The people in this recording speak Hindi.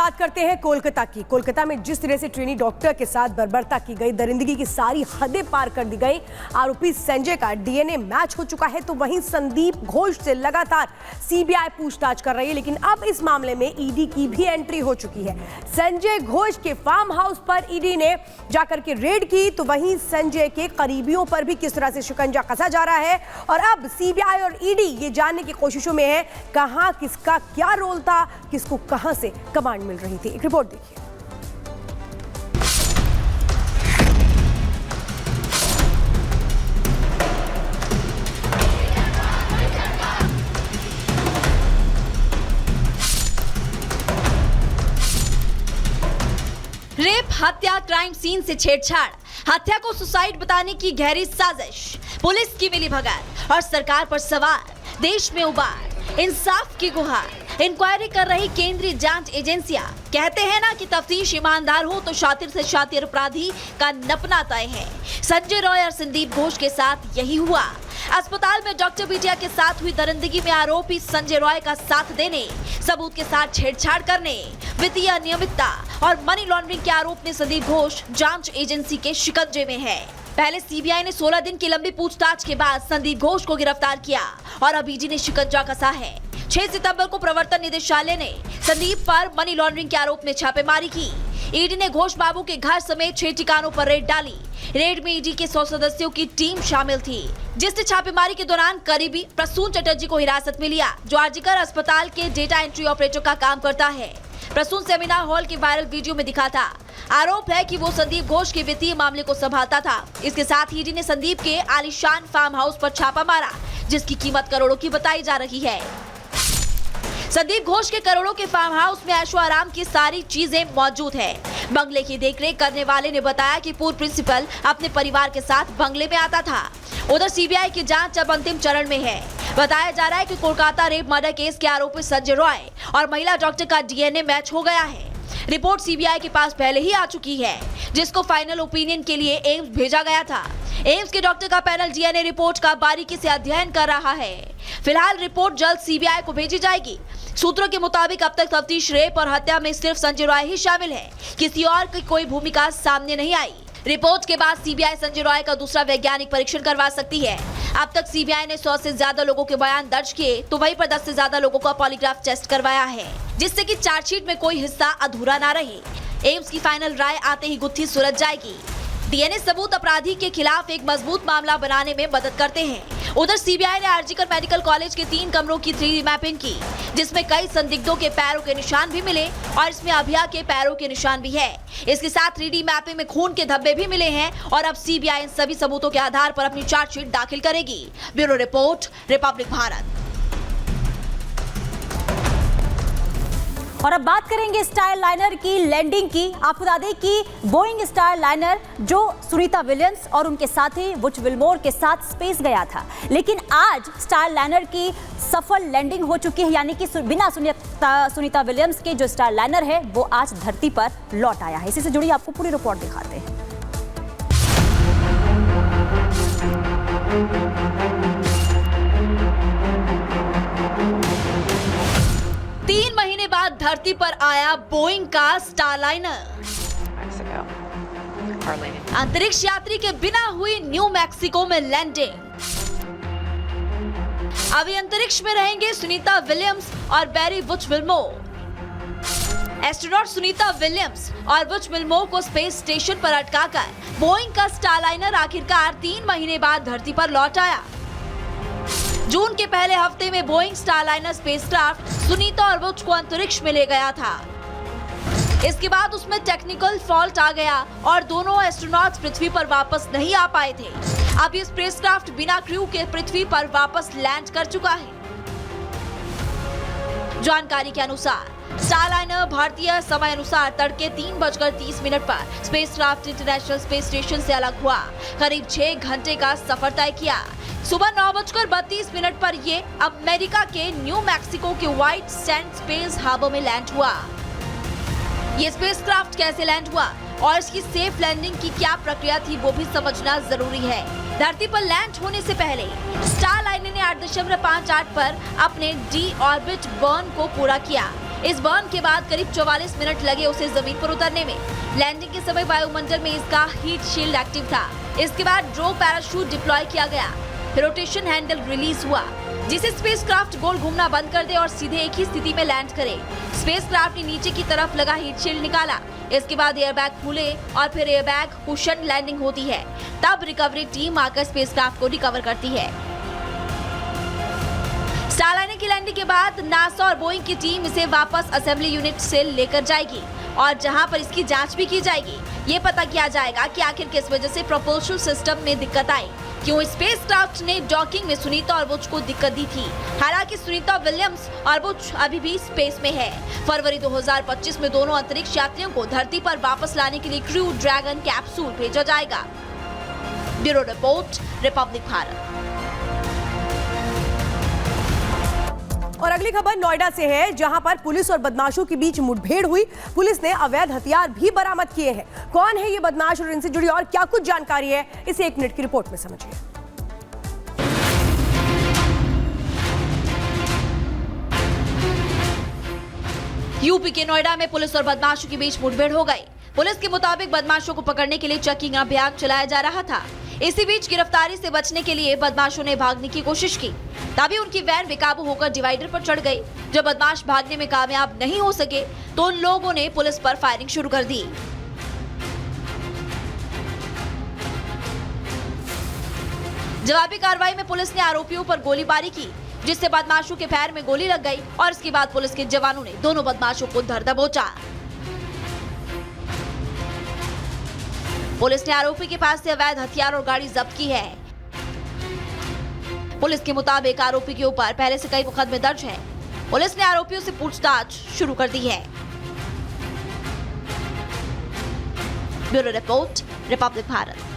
बात करते हैं कोलकाता की। कोलकाता में जिस तरह से ट्रेनी डॉक्टर के साथ बर्बरता की गई, दरिंदगी की सारी हदें पार कर दी गई। आरोपी संजय का डीएनए मैच हो चुका है, तो वहीं संदीप घोष से लगातार सीबीआई पूछताछ कर रही है, लेकिन अब इस मामले में ईडी की भी एंट्री हो चुकी है। संजय घोष के फार्म हाउस पर ईडी ने जाकर के रेड की, तो वहीं संजय के करीबियों पर भी किस तरह से शिकंजा कसा जा रहा है। और अब सीबीआई और ईडी ये जानने की कोशिशों में है कहां किसका क्या रोल था, किसको कहां से कमांड मिल रही थी। एक रिपोर्ट देखिए। रेप, हत्या, क्राइम सीन से छेड़छाड़, हत्या को सुसाइड बताने की गहरी साजिश, पुलिस की मिलीभगत और सरकार पर सवार, देश में उबार, इंसाफ की गुहार, इंक्वायरी कर रही केंद्रीय जांच एजेंसियां। कहते हैं ना कि तफ्तीश ईमानदार हो तो शातिर से शातिर अपराधी का नपना तय है। संजय रॉय और संदीप घोष के साथ यही हुआ। अस्पताल में डॉक्टर बिटिया के साथ हुई दरिंदगी में आरोपी संजय रॉय का साथ देने, सबूत के साथ छेड़छाड़ करने, वित्तीय अनियमितता और मनी लॉन्ड्रिंग के आरोप में संदीप घोष जांच एजेंसी के शिकंजे में है। पहले सीबीआई ने 16 दिन की लंबी पूछताछ के बाद संदीप घोष को गिरफ्तार किया और अब ईडी ने शिकंजा कसा है। 6 सितंबर को प्रवर्तन निदेशालय ने संदीप पर मनी लॉन्ड्रिंग के आरोप में छापेमारी की। ईडी ने घोष बाबू के घर समेत 6 ठिकानों पर रेड डाली। रेड में ईडी के 100 सदस्यों की टीम शामिल थी, जिसने छापेमारी के दौरान करीबी प्रसून चटर्जी को हिरासत में लिया, जो आरजीकर अस्पताल के डेटा एंट्री ऑपरेटर का काम करता है। प्रसून सेमिनार हॉल के वायरल वीडियो में दिखा था। आरोप है कि वो संदीप घोष के वित्तीय मामले को संभालता था। इसके साथ ईडी ने संदीप के आलीशान फार्म हाउस पर छापा मारा, जिसकी कीमत करोड़ों की बताई जा रही है। संदीप घोष के करोड़ों के फार्म हाउस में ऐशो आराम की सारी चीजें मौजूद है। बंगले की देखरेख करने वाले ने बताया कि पूर्व प्रिंसिपल अपने परिवार के साथ बंगले में आता था। उधर सीबीआई की जांच अब अंतिम चरण में है। बताया जा रहा है कि कोलकाता रेप मर्डर केस के आरोपी संजय रॉय और महिला डॉक्टर का डीएनए मैच हो गया है। रिपोर्ट सीबीआई के पास पहले ही आ चुकी है, जिसको फाइनल ओपिनियन के लिए एम्स भेजा गया था। एम्स के डॉक्टर का पैनल डीएनए रिपोर्ट का बारीकी से अध्ययन कर रहा है। फिलहाल रिपोर्ट जल्द सीबीआई को भेजी जाएगी। सूत्रों के मुताबिक अब तक तफ्तीश रेप और हत्या में सिर्फ संजय रॉय ही शामिल है, किसी और की कोई भूमिका सामने नहीं आई। रिपोर्ट के बाद सीबीआई संजय रॉय का दूसरा वैज्ञानिक परीक्षण करवा सकती है। अब तक सीबीआई ने 100 से ज्यादा लोगों के बयान दर्ज किए, तो वहीं पर 10 से ज्यादा लोगों का पॉलीग्राफ टेस्ट करवाया है, जिससे कि चार्जशीट में कोई हिस्सा अधूरा ना रहे। एम्स की फाइनल राय आते ही गुत्थी सुलझ जाएगी। डीएनए सबूत अपराधी के खिलाफ एक मजबूत मामला बनाने में मदद करते हैं। उधर सीबीआई ने आरजीकर मेडिकल कॉलेज के 3 कमरों की 3D मैपिंग की, जिसमें कई संदिग्धों के पैरों के निशान भी मिले और इसमें अभिया के पैरों के निशान भी है। इसके साथ 3D मैपिंग में खून के धब्बे भी मिले हैं और अब सीबीआई इन सभी सबूतों के आधार पर अपनी चार्जशीट दाखिल करेगी। Bureau report, Republic Bharat. और अब बात करेंगे स्टार लाइनर की लैंडिंग की। आपको बता दें कि बोइंग स्टार लाइनर जो सुनीता विलियम्स और उनके साथी बुच विल्मोर के साथ स्पेस गया था, लेकिन आज स्टार लाइनर की सफल लैंडिंग हो चुकी है, यानी कि बिना सुनीता विलियम्स के जो स्टार लाइनर है वो आज धरती पर लौट आया है। इसी से जुड़ी आपको पूरी रिपोर्ट दिखाते हैं। 3 महीने बाद धरती पर आया बोइंग का स्टारलाइनर। अंतरिक्ष यात्री के बिना हुई न्यू मैक्सिको में लैंडिंग। अभी अंतरिक्ष में रहेंगे सुनीता विलियम्स और Barry Butch Wilmore. Astronaut Sunita Williams और बुच विल्मोर को स्पेस स्टेशन पर अटकाकर बोइंग का स्टारलाइनर आखिरकार 3 महीने बाद धरती पर लौट आया। जून के पहले हफ्ते में बोइंग स्टारलाइनर स्पेसक्राफ्ट सुनीता और बुच को अंतरिक्ष में ले गया था। इसके बाद उसमें टेक्निकल फॉल्ट आ गया और दोनों एस्ट्रोनॉट्स पृथ्वी पर वापस नहीं आ पाए थे। अब ये स्पेसक्राफ्ट बिना क्रू के पृथ्वी पर वापस लैंड कर चुका है। जानकारी के अनुसार स्टारलाइनर भारतीय समय अनुसार तड़के 3:30 पर स्पेसक्राफ्ट इंटरनेशनल स्पेस स्टेशन से अलग हुआ। करीब 6 घंटे का सफर तय किया। सुबह 9:32 पर ये अमेरिका के न्यू मैक्सिको के व्हाइट सैंड स्पेस हार्बर में लैंड हुआ। ये स्पेसक्राफ्ट कैसे लैंड हुआ और इसकी सेफ लैंडिंग की क्या प्रक्रिया थी वो भी समझना जरूरी है। धरती पर लैंड होने से पहले स्टारलाइनर ने 8.58 पर अपने डी ऑर्बिट बर्न को पूरा किया। इस बर्न के बाद करीब 44 मिनट लगे उसे जमीन पर उतरने में। लैंडिंग के समय वायुमंडल में इसका हीट शील्ड एक्टिव था। इसके बाद ड्रो पैराशूट डिप्लॉय किया गया, रोटेशन हैंडल रिलीज हुआ जिसे स्पेसक्राफ्ट गोल घूमना बंद कर दे और सीधे एक ही स्थिति में लैंड करे। स्पेसक्राफ्ट ने नीचे की तरफ लगा हीट शील्ड निकाला। इसके बाद एयरबैग खुले और फिर एयरबैग कुशन लैंडिंग होती है। तब रिकवरी टीम आकर स्पेसक्राफ्ट को रिकवर करती है। स्टारलाइनर की लैंडिंग के बाद नासा और बोइंग की टीम इसे वापस असेंबली यूनिट से लेकर जाएगी और जहां पर इसकी जांच भी की जाएगी। ये पता किया जाएगा कि आखिर किस वजह से प्रोपल्शन सिस्टम में दिक्कत आई, क्यों स्पेसक्राफ्ट ने डॉकिंग में सुनीता और बुच को दिक्कत दी थी। हालांकि सुनीता विलियम्स और बुच अभी भी स्पेस में है। फरवरी 2025 में दोनों अंतरिक्ष यात्रियों को धरती पर वापस लाने के लिए क्रू ड्रैगन कैप्सूल भेजा जाएगा। Bureau report, Republic Bharat. और अगली खबर नोएडा से है, जहां पर पुलिस और बदमाशों के बीच मुठभेड़ हुई। पुलिस ने अवैध हथियार भी बरामद किए हैं। कौन है ये बदमाश और इनसे जुड़ी और क्या कुछ जानकारी है, इसे 1 मिनट की रिपोर्ट में समझिए। यूपी के नोएडा में पुलिस और बदमाशों के बीच मुठभेड़ हो गई। पुलिस के मुताबिक बदमाशों को पकड़ने के लिए चेकिंग अभियान चलाया जा रहा था। इसी बीच गिरफ्तारी से बचने के लिए बदमाशों ने भागने की कोशिश की, तभी उनकी वैन बेकाबू होकर डिवाइडर पर चढ़ गई। जब बदमाश भागने में कामयाब नहीं हो सके तो उन लोगों ने पुलिस पर फायरिंग शुरू कर दी। जवाबी कार्रवाई में पुलिस ने आरोपियों पर गोलीबारी की, जिससे बदमाशों के पैर में गोली लग गई और इसके बाद पुलिस के जवानों ने दोनों बदमाशों को धर दबोचा। पुलिस ने आरोपी के पास से अवैध हथियार और गाड़ी जब्त की है। पुलिस के मुताबिक आरोपी के ऊपर पहले से कई मुकदमे दर्ज हैं। पुलिस ने आरोपियों से पूछताछ शुरू कर दी है। Bureau report, Republic Bharat.